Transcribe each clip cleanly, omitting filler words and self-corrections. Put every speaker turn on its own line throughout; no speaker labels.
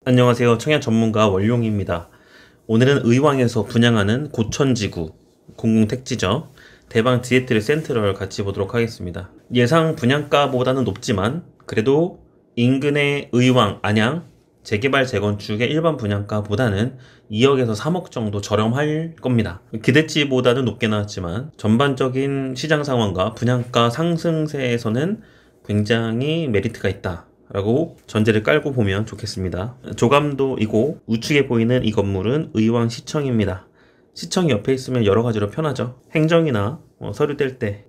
안녕하세요. 청약 전문가 원룡입니다. 오늘은 의왕에서 분양하는 고천지구 공공택지죠. 대방 디에트리 센트럴 같이 보도록 하겠습니다. 예상 분양가보다는 높지만 그래도 인근의 의왕, 안양 재개발 재건축의 일반 분양가보다는 2억에서 3억 정도 저렴할 겁니다. 기대치보다는 높게 나왔지만 전반적인 시장 상황과 분양가 상승세에서는 굉장히 메리트가 있다 라고 전제를 깔고 보면 좋겠습니다. 조감도이고 우측에 보이는 이 건물은 의왕시청입니다. 시청이 옆에 있으면 여러가지로 편하죠. 행정이나 서류 뗄 때,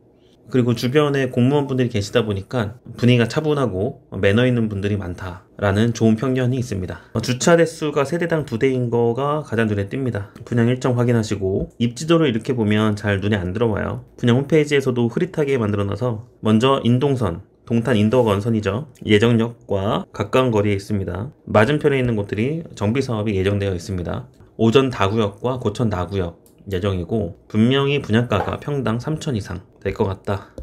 그리고 주변에 공무원분들이 계시다 보니까 분위기가 차분하고 매너 있는 분들이 많다라는 좋은 편견이 있습니다. 주차 대수가 세대당 2대인 거가 가장 눈에 띕니다. 분양 일정 확인하시고 입지도를 이렇게 보면 잘 눈에 안 들어와요. 분양 홈페이지에서도 흐릿하게 만들어놔서 먼저 인동선, 동탄 인덕원선이죠. 예정역과 가까운 거리에 있습니다. 맞은편에 있는 곳들이 정비사업이 예정되어 있습니다. 오전 다구역과 고천 나구역 예정이고 분명히 분양가가 평당 3천 이상 될 것 같다.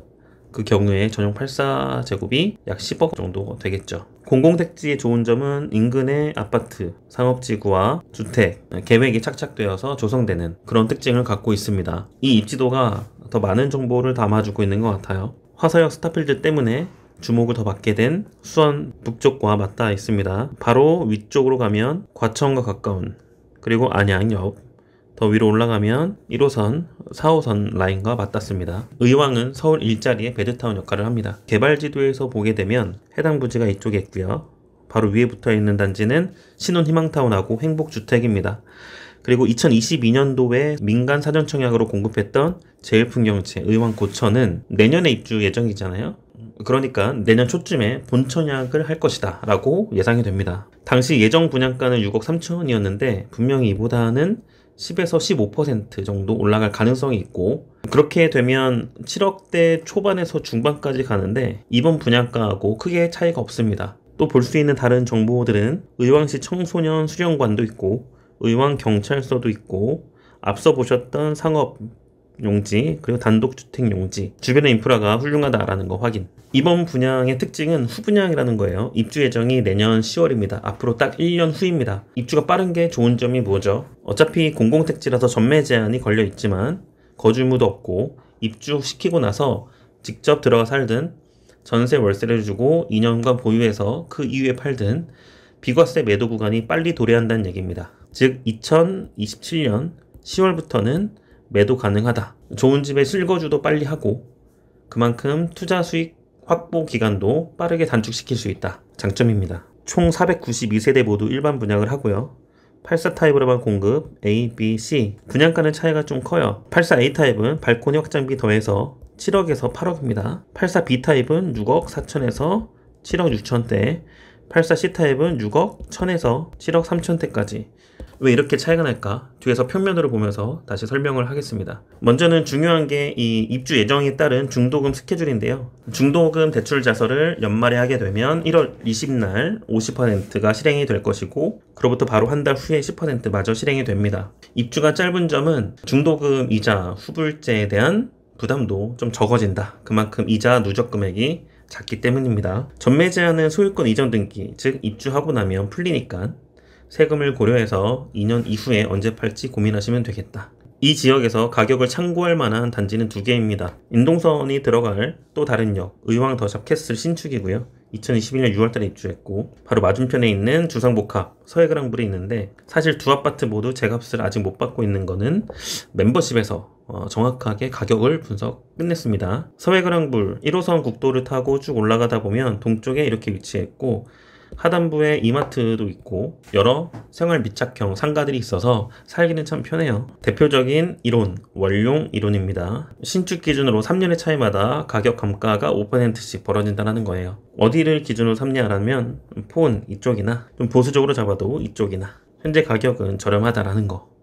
그 경우에 전용 84제곱이 약 10억 정도 되겠죠. 공공택지의 좋은 점은 인근의 아파트, 상업지구와 주택, 계획이 착착되어서 조성되는 그런 특징을 갖고 있습니다. 이 입지도가 더 많은 정보를 담아주고 있는 것 같아요. 화서역 스타필드 때문에 주목을 더 받게 된 수원 북쪽과 맞닿아 있습니다. 바로 위쪽으로 가면 과천과 가까운, 그리고 안양 옆, 더 위로 올라가면 1호선, 4호선 라인과 맞닿습니다. 의왕은 서울 일자리의 베드타운 역할을 합니다. 개발지도에서 보게 되면 해당 부지가 이쪽에 있고요. 바로 위에 붙어 있는 단지는 신혼희망타운하고 행복주택입니다. 그리고 2022년도에 민간 사전청약으로 공급했던 제일풍경채 의왕 고천은 내년에 입주 예정이잖아요. 그러니까 내년 초쯤에 본청약을 할 것이다 라고 예상이 됩니다. 당시 예정 분양가는 6억 3천이었는데 분명히 이보다는 10에서 15% 정도 올라갈 가능성이 있고, 그렇게 되면 7억대 초반에서 중반까지 가는데 이번 분양가하고 크게 차이가 없습니다. 또 볼 수 있는 다른 정보들은 의왕시 청소년 수련관도 있고 의왕경찰서도 있고 앞서 보셨던 상업 용지, 그리고 단독주택 용지, 주변의 인프라가 훌륭하다라는 거 확인. 이번 분양의 특징은 후분양이라는 거예요. 입주 예정이 내년 10월입니다. 앞으로 딱 1년 후입니다. 입주가 빠른 게 좋은 점이 뭐죠? 어차피 공공택지라서 전매 제한이 걸려 있지만 거주 의무도 없고 입주시키고 나서 직접 들어가 살든 전세 월세를 주고 2년간 보유해서 그 이후에 팔든 비과세 매도 구간이 빨리 도래한다는 얘기입니다. 즉 2027년 10월부터는 매도 가능하다. 좋은 집에 실거주도 빨리 하고 그만큼 투자 수익 확보 기간도 빠르게 단축시킬 수 있다. 장점입니다. 총 492세대 모두 일반 분양을 하고요. 84타입으로만 공급 A, B, C. 분양가는 차이가 좀 커요. 84A 타입은 발코니 확장비 더해서 7억에서 8억입니다. 84B 타입은 6억 4천에서 7억 6천대, 84C 타입은 6억 1000에서 7억 3천대까지. 왜 이렇게 차이가 날까? 뒤에서 평면으로 보면서 다시 설명을 하겠습니다. 먼저는 중요한 게 이 입주 예정에 따른 중도금 스케줄인데요. 중도금 대출 자설을 연말에 하게 되면 1월 20날 50%가 실행이 될 것이고, 그로부터 바로 한 달 후에 10% 마저 실행이 됩니다. 입주가 짧은 점은 중도금 이자 후불제에 대한 부담도 좀 적어진다. 그만큼 이자 누적 금액이 작기 때문입니다. 전매 제한은 소유권 이전 등기, 즉 입주하고 나면 풀리니까 세금을 고려해서 2년 이후에 언제 팔지 고민하시면 되겠다. 이 지역에서 가격을 참고할 만한 단지는 2개입니다. 인동선이 들어갈 또 다른 역, 의왕 더샵 캐슬 신축이고요. 2021년 6월달에 입주했고, 바로 맞은편에 있는 주상복합 서해그랑블이 있는데, 사실 두 아파트 모두 제값을 아직 못 받고 있는 거는 멤버십에서 정확하게 가격을 분석 끝냈습니다. 서해그랑블 1호선 국도를 타고 쭉 올라가다 보면 동쪽에 이렇게 위치했고, 하단부에 이마트도 있고 여러 생활 밀착형 상가들이 있어서 살기는 참 편해요. 대표적인 이론, 원룡 이론입니다. 신축 기준으로 3년의 차이마다 가격 감가가 5%씩 벌어진다는 거예요. 어디를 기준으로 삼냐라면 포은 이쪽이나 좀 보수적으로 잡아도 이쪽이나 현재 가격은 저렴하다라는 거.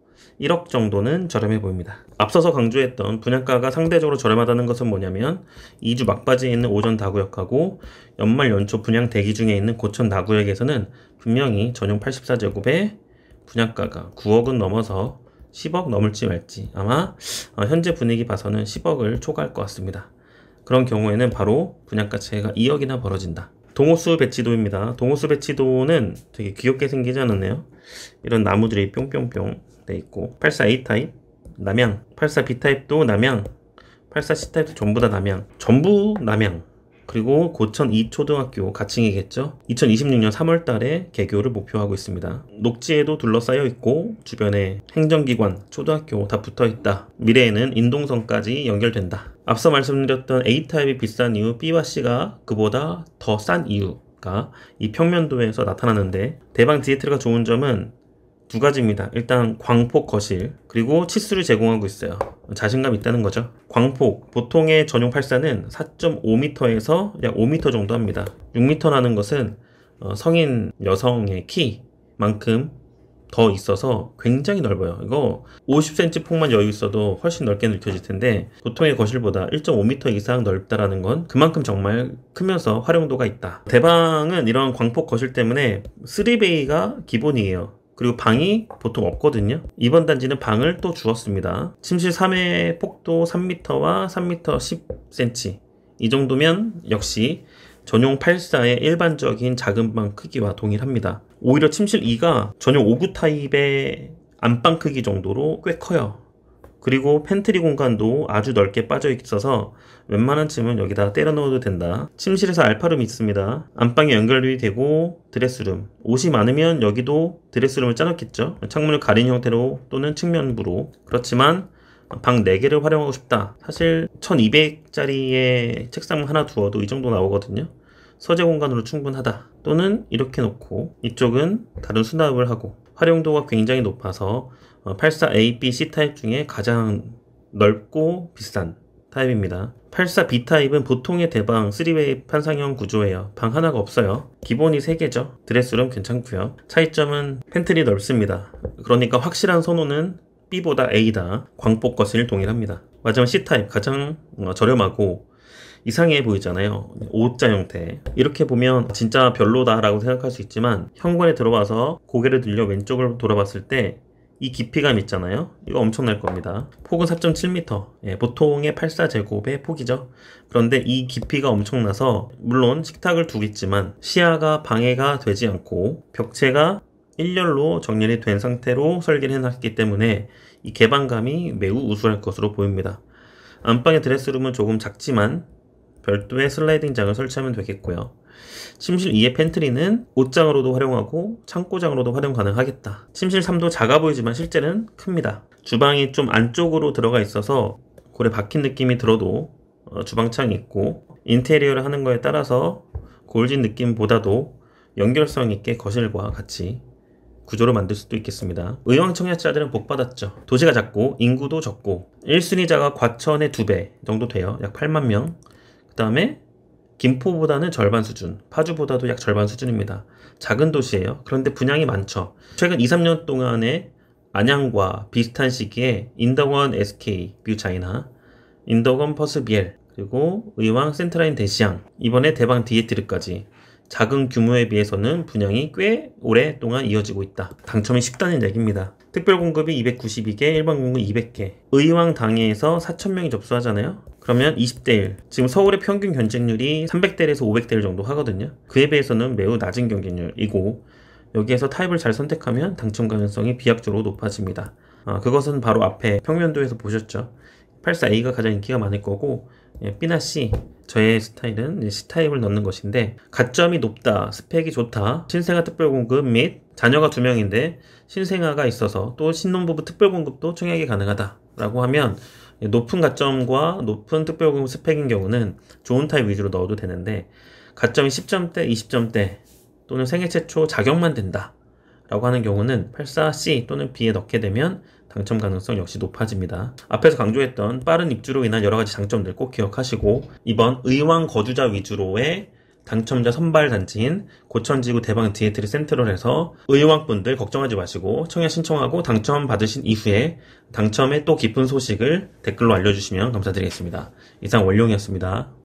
1억 정도는 저렴해 보입니다. 앞서서 강조했던 분양가가 상대적으로 저렴하다는 것은 뭐냐면 2주 막바지에 있는 오전 다구역하고 연말 연초 분양 대기 중에 있는 고천 나구역에서는 분명히 전용 84제곱의 분양가가 9억은 넘어서 10억 넘을지 말지, 아마 현재 분위기 봐서는 10억을 초과할 것 같습니다. 그런 경우에는 바로 분양가 차이가 2억이나 벌어진다. 동호수 배치도입니다. 동호수 배치도는 되게 귀엽게 생기지 않았네요. 이런 나무들이 뿅뿅뿅 돼 있고 84A 타입 남양, 84B 타입도 남양, 84C 타입도 전부 다 남양, 전부 남양. 그리고 고천 2초등학교 가칭이겠죠. 2026년 3월 달에 개교를 목표하고 있습니다. 녹지에도 둘러싸여 있고 주변에 행정기관, 초등학교 다 붙어 있다. 미래에는 인동성까지 연결된다. 앞서 말씀드렸던 A타입이 비싼 이유, B와 C가 그보다 더 싼 이유가 이 평면도에서 나타나는데, 대방 디에트가 좋은 점은 두 가지입니다. 일단 광폭 거실, 그리고 치수를 제공하고 있어요. 자신감 있다는 거죠. 광폭, 보통의 전용 84는 4.5m에서 약 5m 정도 합니다. 6m 나는 것은 성인 여성의 키만큼 더 있어서 굉장히 넓어요. 이거 50cm 폭만 여유 있어도 훨씬 넓게 느껴질 텐데, 보통의 거실보다 1.5m 이상 넓다라는 건 그만큼 정말 크면서 활용도가 있다. 대방은 이런 광폭 거실 때문에 3베이가 기본이에요. 그리고 방이 보통 없거든요. 이번 단지는 방을 또 주었습니다. 침실 3회 폭도 3m와 3m 10cm, 이 정도면 역시 전용 84의 일반적인 작은 방 크기와 동일합니다. 오히려 침실 2가 전용 59 타입의 안방 크기 정도로 꽤 커요. 그리고 팬트리 공간도 아주 넓게 빠져 있어서 웬만한 침은 여기다 때려 넣어도 된다. 침실에서 알파룸이 있습니다. 안방에 연결이 되고 드레스룸, 옷이 많으면 여기도 드레스룸을 짜놓겠죠. 창문을 가린 형태로 또는 측면부로. 그렇지만 방 4개를 활용하고 싶다. 사실 1200짜리의 책상 하나 두어도 이 정도 나오거든요. 서재 공간으로 충분하다. 또는 이렇게 놓고 이쪽은 다른 수납을 하고. 활용도가 굉장히 높아서 84A, B, C 타입 중에 가장 넓고 비싼 타입입니다. 84B 타입은 보통의 대방 3웨이 판상형 구조예요. 방 하나가 없어요. 기본이 3개죠. 드레스룸 괜찮고요. 차이점은 팬트리 넓습니다. 그러니까 확실한 선호는 B보다 A다. 광폭 거실 동일합니다. 마지막 C 타입 가장 저렴하고 이상해 보이잖아요. O자 형태. 이렇게 보면 진짜 별로다 라고 생각할 수 있지만, 현관에 들어와서 고개를 들려 왼쪽을 돌아봤을 때 이 깊이감 있잖아요. 이거 엄청날 겁니다. 폭은 4.7m, 보통의 84제곱의 폭이죠. 그런데 이 깊이가 엄청나서 물론 식탁을 두겠지만 시야가 방해가 되지 않고 벽체가 일렬로 정렬이 된 상태로 설계를 해놨기 때문에 이 개방감이 매우 우수할 것으로 보입니다. 안방의 드레스룸은 조금 작지만 별도의 슬라이딩장을 설치하면 되겠고요. 침실 2의 팬트리는 옷장으로도 활용하고 창고장으로도 활용 가능하겠다. 침실 3도 작아 보이지만 실제는 큽니다. 주방이 좀 안쪽으로 들어가 있어서 골에 박힌 느낌이 들어도 주방창이 있고, 인테리어를 하는 거에 따라서 골진 느낌보다도 연결성 있게 거실과 같이 구조를 만들 수도 있겠습니다. 의왕 청약자들은 복 받았죠. 도시가 작고 인구도 적고 1순위자가 과천의 2배 정도 돼요. 약 8만 명. 그 다음에 김포보다는 절반 수준, 파주보다도 약 절반 수준입니다. 작은 도시예요. 그런데 분양이 많죠. 최근 2, 3년 동안에 안양과 비슷한 시기에 인덕원 SK 뷰차이나, 인덕원 퍼스비엘, 그리고 의왕 센트라인 대시양, 이번에 대방 디에트르까지 작은 규모에 비해서는 분양이 꽤 오랫동안 이어지고 있다. 당첨이 쉽다는 얘기입니다. 특별 공급이 292개, 일반 공급 200개. 의왕 당해에서 4,000명이 접수하잖아요. 그러면 20대 1. 지금 서울의 평균 경쟁률이 300대 1에서 500대 1 정도 하거든요. 그에 비해서는 매우 낮은 경쟁률이고, 여기에서 타입을 잘 선택하면 당첨 가능성이 비약적으로 높아집니다. 그것은 바로 앞에 평면도에서 보셨죠. 84A가 가장 인기가 많을 거고, B나 C, 저의 스타일은 C타입을 넣는 것인데, 가점이 높다, 스펙이 좋다, 신생아 특별공급 및 자녀가 2명인데 신생아가 있어서 또 신혼부부 특별공급도 청약이 가능하다 라고 하면, 높은 가점과 높은 특별공급 스펙인 경우는 좋은 타입 위주로 넣어도 되는데, 가점이 10점대, 20점대 또는 생애 최초 자격만 된다 라고 하는 경우는 84C 또는 B에 넣게 되면 당첨 가능성 역시 높아집니다. 앞에서 강조했던 빠른 입주로 인한 여러가지 장점들 꼭 기억하시고, 이번 의왕 거주자 위주로의 당첨자 선발 단지인 고천지구 대방 디에트리 센트럴에서 의왕분들 걱정하지 마시고 청약 신청하고 당첨 받으신 이후에 당첨의 또 깊은 소식을 댓글로 알려주시면 감사드리겠습니다. 이상 원룡이었습니다.